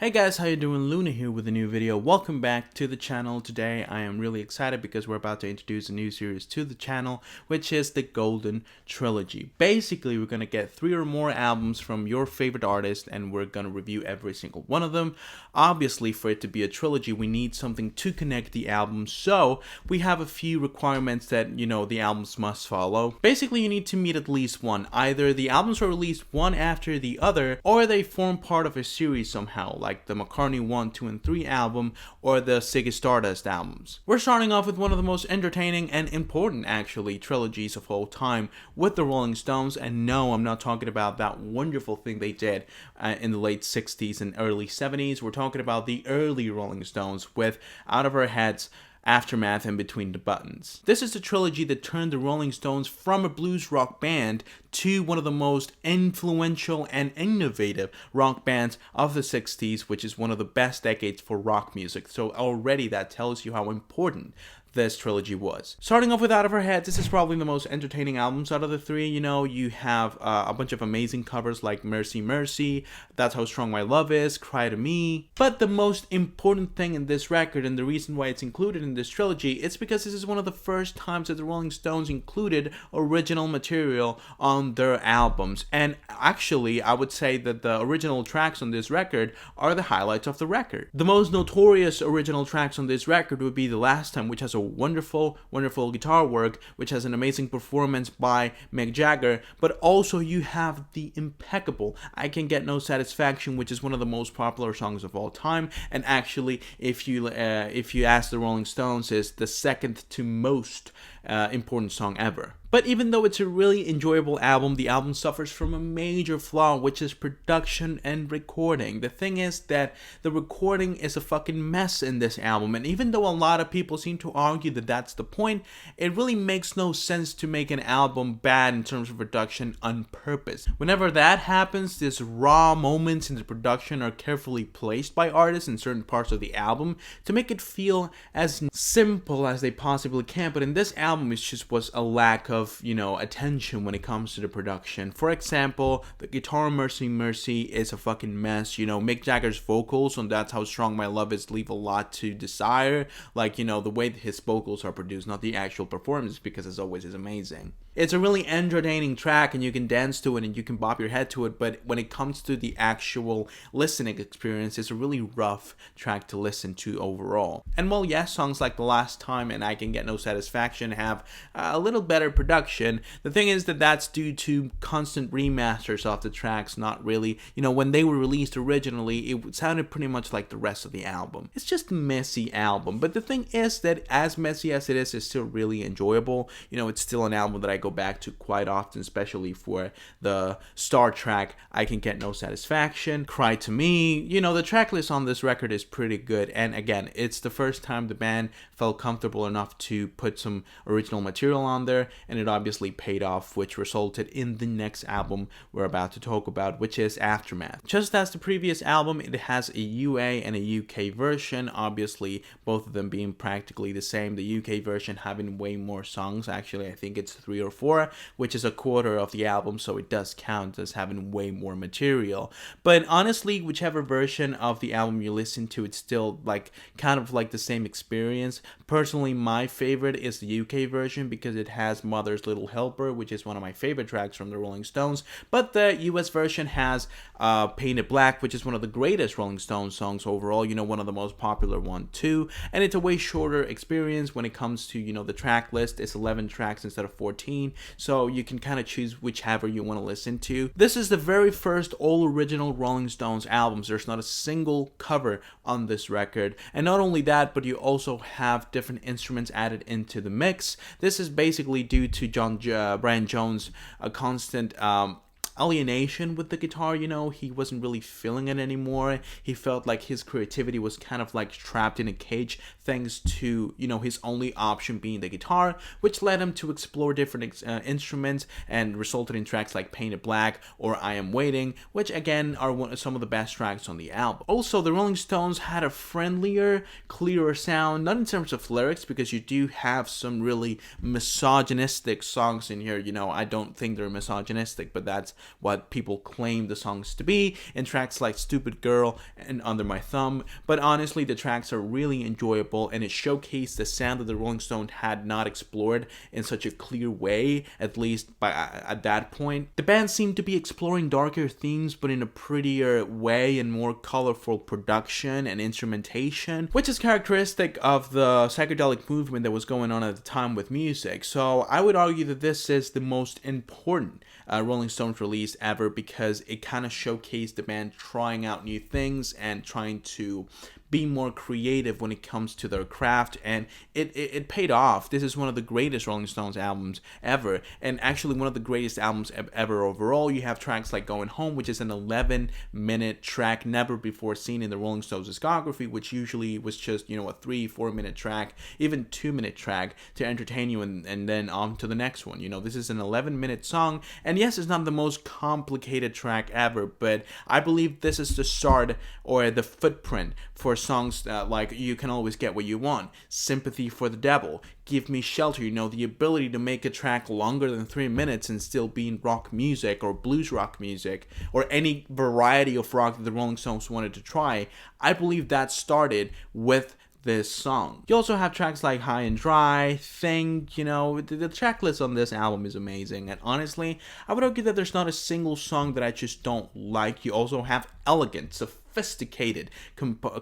Hey guys, how you doing? Luna here with a new video. Welcome back to the channel. Today I am really excited because we're about to introduce a new series to the channel, which is the Golden Trilogy. Basically, we're going to get 3 or more albums from your favorite artist and we're going to review every single one of them. Obviously, for it to be a trilogy, we need something to connect the albums, so we have a few requirements that, the albums must follow. Basically, you need to meet at least one. Either the albums are released one after the other, or they form part of a series somehow, like the McCartney 1, 2, and 3 album or the Ziggy Stardust albums. We're starting off with one of the most entertaining and important, actually, trilogies of all time with the Rolling Stones. And no, I'm not talking about that wonderful thing they did in the late 60s and early 70s. We're talking about the early Rolling Stones with Out of Our Heads, Aftermath, and Between the Buttons. This is the trilogy that turned the Rolling Stones from a blues rock band to one of the most influential and innovative rock bands of the 60s, which is one of the best decades for rock music. So already that tells you how important this trilogy was. Starting off with Out of Our Heads, this is probably the most entertaining albums out of the 3. You have a bunch of amazing covers like Mercy Mercy, That's How Strong My Love Is, Cry to Me. But the most important thing in this record, and the reason why it's included in this trilogy, is because this is one of the first times that the Rolling Stones included original material on their albums. And actually, I would say that the original tracks on this record are the highlights of the record. The most notorious original tracks on this record would be The Last Time, which has a wonderful guitar work, which has an amazing performance by Mick Jagger. But also you have the impeccable I Can Get No Satisfaction, which is one of the most popular songs of all time, and actually if you ask the Rolling Stones, is the second to most important song ever. But even though it's a really enjoyable album, the album suffers from a major flaw, which is production and recording. The thing is that the recording is a fucking mess in this album, and even though a lot of people seem to argue that that's the point, it really makes no sense to make an album bad in terms of production on purpose. Whenever that happens, these raw moments in the production are carefully placed by artists in certain parts of the album to make it feel as simple as they possibly can. But in this album, it just was a lack of attention when it comes to the production. For example, the guitar Mercy Mercy is a fucking mess. Mick Jagger's vocals on That's How Strong My Love Is leave a lot to desire. Like, the way that his vocals are produced, not the actual performance, because as always is amazing. It's a really entertaining track and you can dance to it and you can bob your head to it, but when it comes to the actual listening experience, it's a really rough track to listen to overall. And while yes, songs like The Last Time and I Can Get No Satisfaction have a little better production, the thing is that that's due to constant remasters of the tracks, not really, when they were released originally, it sounded pretty much like the rest of the album. It's just a messy album, but the thing is that as messy as it is, it's still really enjoyable. It's still an album that I go back to quite often, especially for the star track I Can Get No Satisfaction, Cry to Me. The track list on this record is pretty good, and again, it's the first time the band felt comfortable enough to put some original material on there, and it obviously paid off, which resulted in the next album we're about to talk about, which is Aftermath. Just as the previous album, it has a UA and a UK version, obviously both of them being practically the same, the UK version having way more songs. Actually, I think it's 3 or 4, which is a quarter of the album, so it does count as having way more material. But honestly, whichever version of the album you listen to, it's still kind of like the same experience. Personally, my favorite is the UK version because it has Mother's Little Helper, which is one of my favorite tracks from the Rolling Stones. But the US version has Painted Black, which is one of the greatest Rolling Stones songs overall, one of the most popular one too. And it's a way shorter experience when it comes to, the track list. It's 11 tracks instead of 14, so you can kind of choose whichever you want to listen to. This is the very first all original Rolling Stones albums. There's not a single cover on this record, and not only that, but you also have different instruments added into the mix. This is basically due to Brian Jones' constant alienation with the guitar. He wasn't really feeling it anymore. He felt like his creativity was kind of like trapped in a cage thanks to his only option being the guitar, which led him to explore different instruments and resulted in tracks like Painted Black or I Am Waiting, which again are some of the best tracks on the album. Also, the Rolling Stones had a friendlier, clearer sound, not in terms of lyrics, because you do have some really misogynistic songs in here. I don't think they're misogynistic, but that's what people claim the songs to be, and tracks like Stupid Girl and Under My Thumb. But honestly, the tracks are really enjoyable, and it showcased the sound that the Rolling Stones had not explored in such a clear way, at least at that point. The band seemed to be exploring darker themes, but in a prettier way and more colorful production and instrumentation, which is characteristic of the psychedelic movement that was going on at the time with music. So I would argue that this is the most important Rolling Stones release ever, because it kind of showcased the band trying out new things and trying to be more creative when it comes to their craft, and it paid off. This is one of the greatest Rolling Stones albums ever, and actually one of the greatest albums ever overall. You have tracks like Going Home, which is an 11-minute track, never before seen in the Rolling Stones discography, which usually was just, a 3-4 minute track, even 2-minute track to entertain you, and then on to the next one. This is an 11-minute song, and yes, it's not the most complicated track ever, but I believe this is the start or the footprint for songs like You Can Always Get What You Want, Sympathy for the Devil, Give Me Shelter. The ability to make a track longer than 3 minutes and still be in rock music or blues rock music or any variety of rock that the Rolling Stones wanted to try. I believe that started with this song. You also have tracks like High and Dry, Think, the track list on this album is amazing, and honestly, I would argue that there's not a single song that I just don't like. You also have elegant, sophisticated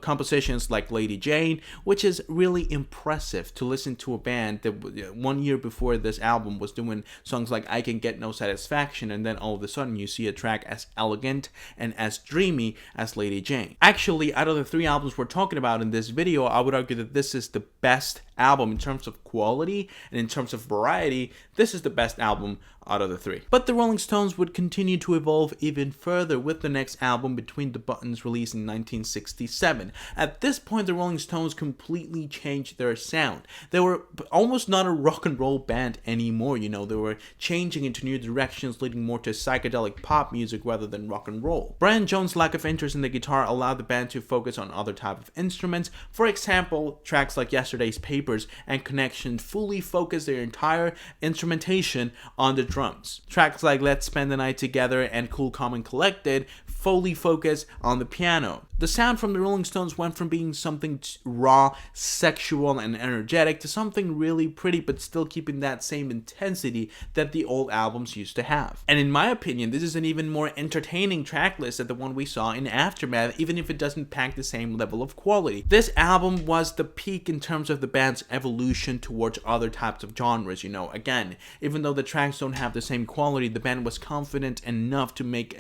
compositions like Lady Jane, which is really impressive to listen to a band that 1 year before this album was doing songs like I Can Get No Satisfaction, and then all of a sudden you see a track as elegant and as dreamy as Lady Jane. Actually, out of the 3 albums we're talking about in this video, I would argue that this is the best album in terms of quality, and in terms of variety, this is the best album out of the 3. But the Rolling Stones would continue to evolve even further with the next album, Between the Buttons, released in 1967. At this point, the Rolling Stones completely changed their sound. They were almost not a rock and roll band anymore, they were changing into new directions, leading more to psychedelic pop music rather than rock and roll. Brian Jones' lack of interest in the guitar allowed the band to focus on other type of instruments. For example, tracks like Yesterday's Papers and Connection fully focused their entire instrumentation on the drums. Tracks like Let's Spend the Night Together and Cool, Calm and Collected fully focus on the piano. The sound from the Rolling Stones went from being something raw, sexual, and energetic to something really pretty, but still keeping that same intensity that the old albums used to have. And in my opinion, this is an even more entertaining track list than the one we saw in Aftermath, even if it doesn't pack the same level of quality. This album was the peak in terms of the band's evolution towards other types of genres. Again, even though the tracks don't have the same quality, the band was confident enough to make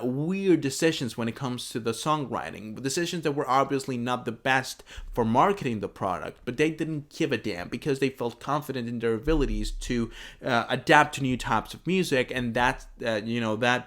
weird decisions when it comes to the songwriting. Decisions that were obviously not the best for marketing the product, but they didn't give a damn because they felt confident in their abilities to adapt to new types of music, and that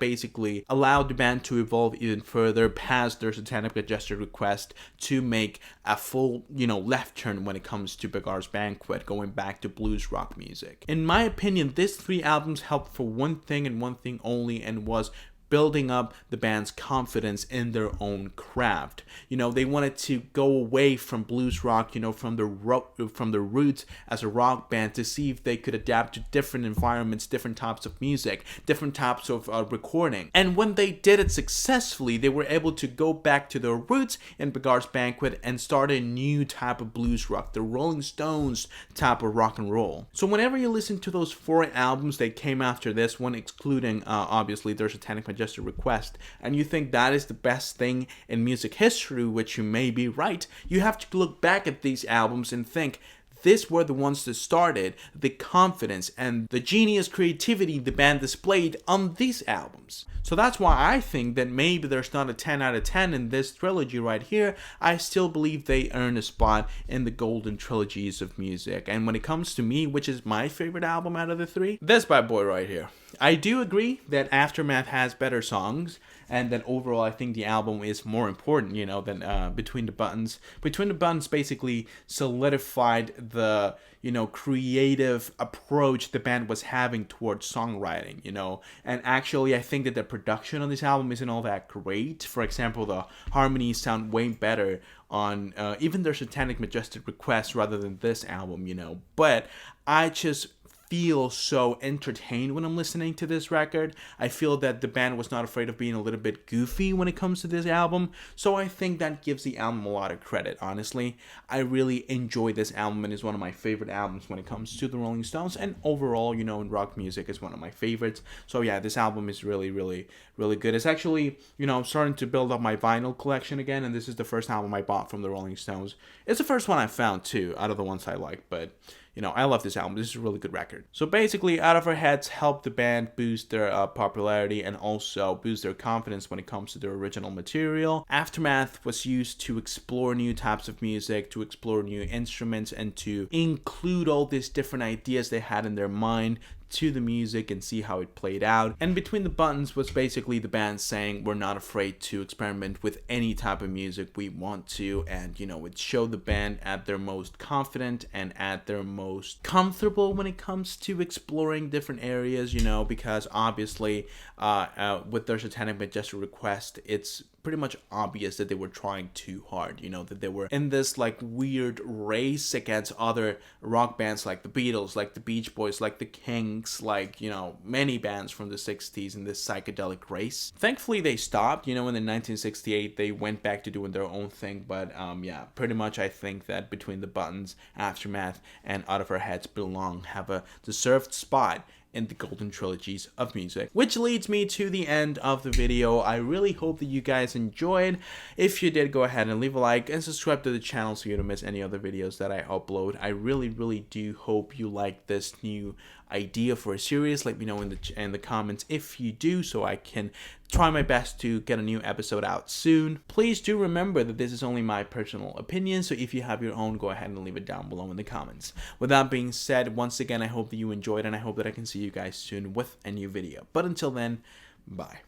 basically allowed the band to evolve even further past their Satanic Majestic request to make a full, left turn when it comes to Beggars Banquet, going back to blues rock music. In my opinion, these 3 albums helped for one thing and one thing only, and was building up the band's confidence in their own craft. They wanted to go away from blues rock, from the roots as a rock band, to see if they could adapt to different environments, different types of music, different types of recording. And when they did it successfully, they were able to go back to their roots in Beggars Banquet and start a new type of blues rock, the Rolling Stones type of rock and roll. So whenever you listen to those 4 albums that came after this one, excluding obviously their Satanic Just a request, and you think that is the best thing in music history, which you may be right, you have to look back at these albums and think, these were the ones that started the confidence and the genius creativity the band displayed on these albums. So that's why I think that maybe there's not a 10 out of 10 in this trilogy right here. I still believe they earn a spot in the golden trilogies of music. And when it comes to me, which is my favorite album out of the 3, this bad boy right here. I do agree that Aftermath has better songs, and that overall I think the album is more important, than Between the Buttons. Between the Buttons basically solidified the, creative approach the band was having towards songwriting, and actually I think that the production on this album isn't all that great. For example, the harmonies sound way better on even their Satanic Majestic request rather than this album, but I just feel so entertained when I'm listening to this record. I feel that the band was not afraid of being a little bit goofy when it comes to this album, so I think that gives the album a lot of credit, honestly. I really enjoy this album, and it's one of my favorite albums when it comes to the Rolling Stones, and overall, you know, in rock music, is one of my favorites. So yeah, this album is really, really, really good. It's actually, you know, I'm starting to build up my vinyl collection again, and this is the first album I bought from the Rolling Stones. It's the first one I found, too, out of the ones I like, but you know, I love this album. This is a really good record. So basically, Out of Our Heads helped the band boost their popularity and also boost their confidence when it comes to their original material. Aftermath was used to explore new types of music, to explore new instruments, and to include all these different ideas they had in their mind to the music and see how it played out. And Between the Buttons was basically the band saying we're not afraid to experiment with any type of music we want to, and you know, it showed the band at their most confident and at their most comfortable when it comes to exploring different areas, you know, because obviously with their Satanic Majestic Request, it's pretty much obvious that they were trying too hard, you know, that they were in this like weird race against other rock bands like the Beatles, like the Beach Boys, like the Kinks, like, you know, many bands from the 60s in this psychedelic race. Thankfully they stopped, you know, in the 1968 they went back to doing their own thing, but yeah, pretty much I think that Between the Buttons, Aftermath, and Out of Our Heads have a deserved spot in the golden trilogies of music. Which leads me to the end of the video. I really hope that you guys enjoyed. If you did, go ahead and leave a like and subscribe to the channel so you don't miss any other videos that I upload. I really do hope you like this new idea for a series. Let me know in the comments if you do, so I can try my best to get a new episode out soon. Please do remember that this is only my personal opinion, so if you have your own, go ahead and leave it down below in the comments. With that being said, once again, I hope that you enjoyed, and I hope that I can see you guys soon with a new video. But until then, bye.